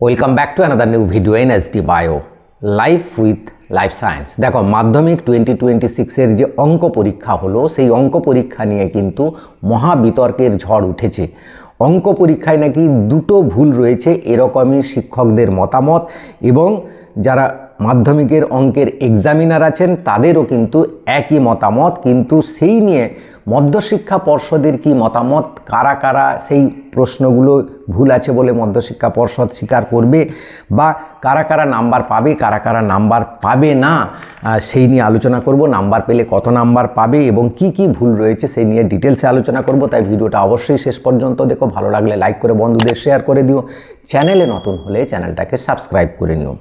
Welcome back to another new video in SD bio life with life science. দেখো, মাধ্যমিক 2026-এর যে অঙ্ক পরীক্ষা হলো, সেই অঙ্ক পরীক্ষা নিয়ে কিন্তু মহা বিতর্কের ঝড় উঠেছে। অঙ্ক পরীক্ষায় নাকি দুটো ভুল রয়েছে, এরকমই শিক্ষকদের মতামত, এবং যারা মাধ্যমিকের অঙ্কের এক্সামিনার আছেন তাদেরও কিন্তু একই মতামত। কিন্তু সেই নিয়ে মধ্যশিক্ষা পর্ষদের কি মতামত, কারা কারা সেই প্রশ্নগুলো ভুল আছে বলে মধ্যশিক্ষা পর্ষদ স্বীকার করবে, বা কারা কারা নাম্বার পাবে, কারা কারা নাম্বার পাবে না, সেই নিয়ে আলোচনা করব। নাম্বার পেলে কত নাম্বার পাবে এবং কি কি ভুল রয়েছে সেই নিয়ে ডিটেলসে আলোচনা করব। তাই ভিডিওটা অবশ্যই শেষ পর্যন্ত দেখো। ভালো লাগলে লাইক করে বন্ধুদের শেয়ার করে দিও। চ্যানেলে নতুন হলে চ্যানেলটাকে সাবস্ক্রাইব করে নিও।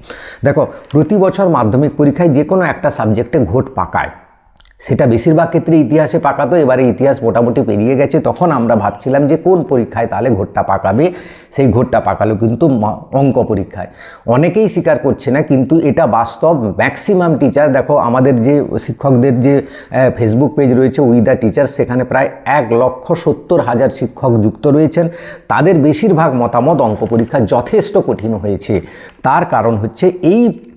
দেখো, প্রতি বছর মাধ্যমিক পরীক্ষায় যে কোনো একটা সাবজেক্টে ঘোট পাকায়, সেটা বেশিরভাগ ক্ষেত্রে ইতিহাসে পাকাতো। এবারে ইতিহাস মোটামুটি পেরিয়ে গেছে, তখন আমরা ভাবছিলাম যে কোন পরীক্ষায় তাহলে ঘোটটা পাকাবে। সেই ঘোটটা পাকালো কিন্তু অঙ্ক পরীক্ষায়। অনেকেই স্বীকার করছে না, কিন্তু এটা বাস্তব। ম্যাক্সিমাম টিচার, দেখো আমাদের যে শিক্ষকদের যে ফেসবুক পেজ রয়েছে উই দ্য টিচার, সেখানে প্রায় 1,70,000 শিক্ষক যুক্ত রয়েছেন। তাদের বেশিরভাগ মতামত অঙ্ক পরীক্ষা যথেষ্ট কঠিন হয়েছে। তার কারণ হচ্ছে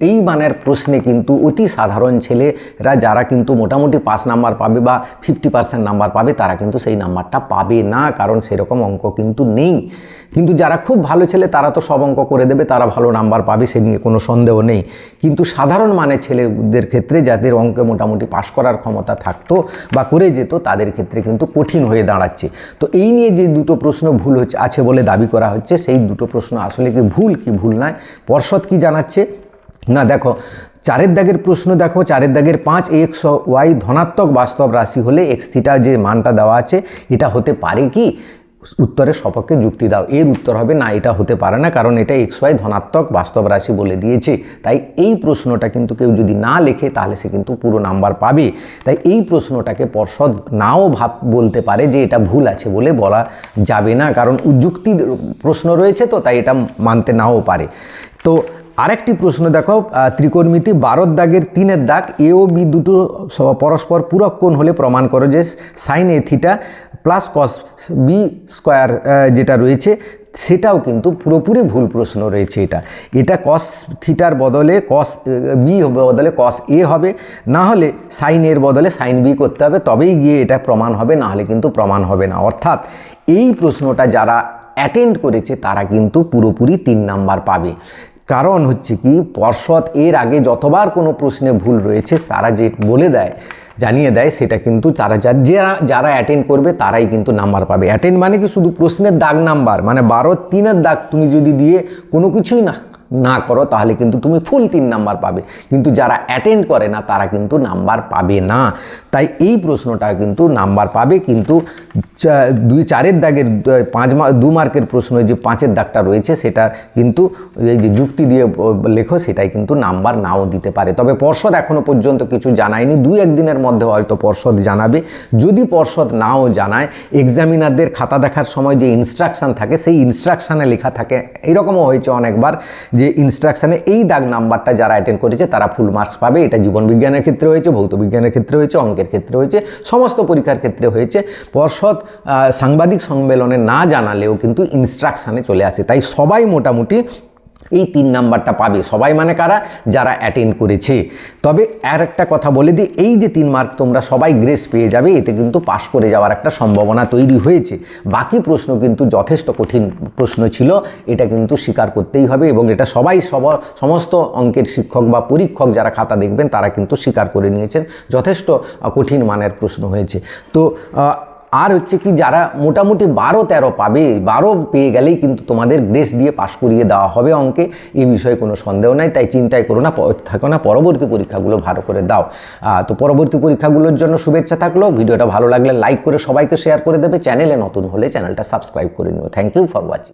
এই মানের প্রশ্নে কিন্তু অতি সাধারণ ছেলেরা, যারা কিন্তু মোটামুটি 5 নাম্বার পাবে বা 50% নাম্বার পাবে, তারা কিন্তু সেই নাম্বারটা পাবে না, কারণ সেরকম অঙ্ক কিন্তু নেই। কিন্তু যারা খুব ভালো ছেলে তারা তো সব অঙ্ক করে দেবে, তারা ভালো নাম্বার পাবে, সে নিয়ে কোনো সন্দেহ নেই। কিন্তু সাধারণ মানের ছেলেদের ক্ষেত্রে, যাদের অঙ্কে মোটামুটি পাশ করার ক্ষমতা থাকতো বা করে যেত, তাদের ক্ষেত্রে কিন্তু কঠিন হয়ে দাঁড়াচ্ছে। তো এই নিয়ে যে দুটো প্রশ্ন ভুল আছে বলে দাবি করা হচ্ছে, সেই দুটো প্রশ্ন আসলে কি ভুল নয়, পর্ষদ কি জানাচ্ছে না। দেখো, 4 দাগের প্রশ্ন দেখো, 4 দাগের 5x y ধনাত্মক বাস্তব রাশি হলে x থিটা যে মানটা দেওয়া আছে, এটা হতে পারে কি? উত্তরের সপক্ষে যুক্তি দাও। এর উত্তর হবে না, এটা হতে পারে না, কারণ এটা xy ধনাত্মক বাস্তব রাশি বলে দিয়েছে। তাই এই প্রশ্নটা কিন্তু কেউ যদি না লেখে তাহলে সে কিন্তু পুরো নাম্বার পাবে। তাই এই প্রশ্নটাকে পর্ষদ নাও বলতে পারে যে এটা ভুল আছে বলে বলা যাবে না, কারণ যুক্তি প্রশ্ন রয়েছে, তো তাই এটা মানতে নাও পারে। তো আরেকটি প্রশ্ন দেখো, ত্রিকোণমিতি 12 দাগের 3 দাগ, এ ও বি দুটো পরস্পর পূরক কোণ হলে প্রমাণ করো যে sine A theta plus cos B square যেটা রয়েছে, সেটাও কিন্তু পুরোপুরি ভুল প্রশ্ন রয়েছে। এটা কস থিটার বদলে কস বি বদলে কস এ হবে, না হলে সাইন এর বদলে সাইন বি করতে হবে, তবেই গিয়ে এটা প্রমাণ হবে, না হলে কিন্তু প্রমাণ হবে না। অর্থাৎ এই প্রশ্নটা যারা অ্যাটেন্ড করেছে তারা কিন্তু পুরোপুরি 3 নাম্বার পাবে। কারণ হচ্ছে কি, পর্ষদ এর আগে যতবার কোনো প্রশ্নে ভুল রয়েছে তারা যে জানিয়ে দেয়, সেটা কিন্তু যারা অ্যাটেন্ড করবে তারাই কিন্তু নাম্বার পাবে। অ্যাটেন্ড মানে কি, শুধু প্রশ্নের দাগ নাম্বার, মানে 12-3 দাগ তুমি যদি দিয়ে কোনো কিছুই না করো তাহলে কিন্তু তুমি ফুল 3 নাম্বার পাবে। কিন্তু যারা অ্যাটেন্ড করে না তারা কিন্তু নাম্বার পাবে না। তাই এই প্রশ্নটা কিন্তু নাম্বার পাবে। কিন্তু 4 দাগের 2 মার্কের প্রশ্ন, যে 5 দাগটা রয়েছে, সেটা কিন্তু এই যে যুক্তি দিয়ে লেখো, সেটাই কিন্তু নাম্বার নাও দিতে পারে। তবে পর্ষদ এখনও পর্যন্ত কিছু জানায়নি, 2-1 দিনের মধ্যে হয়তো পর্ষদ জানাবে। যদি পর্ষদ নাও জানায়, এক্সামিনারদের খাতা দেখার সময় যে ইনস্ট্রাকশান থাকে, সেই ইনস্ট্রাকশানে লেখা থাকে, এরকমও হয়েছে অনেকবার যে ইনস্ট্রাকশানে এই দাগ নাম্বারটা যারা অ্যাটেন্ড করেছে তারা ফুল মার্কস পাবে। এটা জীবন বিজ্ঞানের ক্ষেত্রে হয়েছে, ভৌত বিজ্ঞানের ক্ষেত্রে হয়েছে, অঙ্কের ক্ষেত্রে হয়েছে, সমস্ত পরীক্ষার ক্ষেত্রে হয়েছে। পর্ষদ সাংবাদিক সম্মেলনে না জানালেও কিন্তু ইনস্ট্রাকশানে চলে আসে। তাই সবাই মোটামুটি এই 3 নাম্বারটা পাবে। সবাই মানে কারা? যারা অ্যাটেন্ড করেছে। তবে আর একটা কথা বলে দিই, এই যে 3 মার্ক তোমরা সবাই গ্রেস পেয়ে যাবে, এতে কিন্তু পাশ করে যাওয়ার একটা সম্ভাবনা তৈরি হয়েছে। বাকি প্রশ্ন কিন্তু যথেষ্ট কঠিন প্রশ্ন ছিল, এটা কিন্তু স্বীকার করতেই হবে, এবং এটা সমস্ত অঙ্কের শিক্ষক বা পরীক্ষক যারা খাতা দেখবেন তারা কিন্তু স্বীকার করে নিয়েছেন, যথেষ্ট কঠিন মানের প্রশ্ন হয়েছে। তো আর হচ্ছে কি, যারা মোটামুটি 12-13 পাবে, 12 পেয়ে গেলেই কিন্তু তোমাদের গ্রেস দিয়ে পাশ করিয়ে দেওয়া হবে অঙ্কে, এই বিষয়ে কোনো সন্দেহ নাই। তাই চিন্তাই থাকো না, পরবর্তী পরীক্ষাগুলো ভালো করে দাও। তো পরবর্তী পরীক্ষাগুলোর জন্য শুভেচ্ছা থাকলো। ভিডিওটা ভালো লাগলে লাইক করে সবাইকে শেয়ার করে দেবে। চ্যানেলে নতুন হলে চ্যানেলটা সাবস্ক্রাইব করে নিও। Thank you for watching.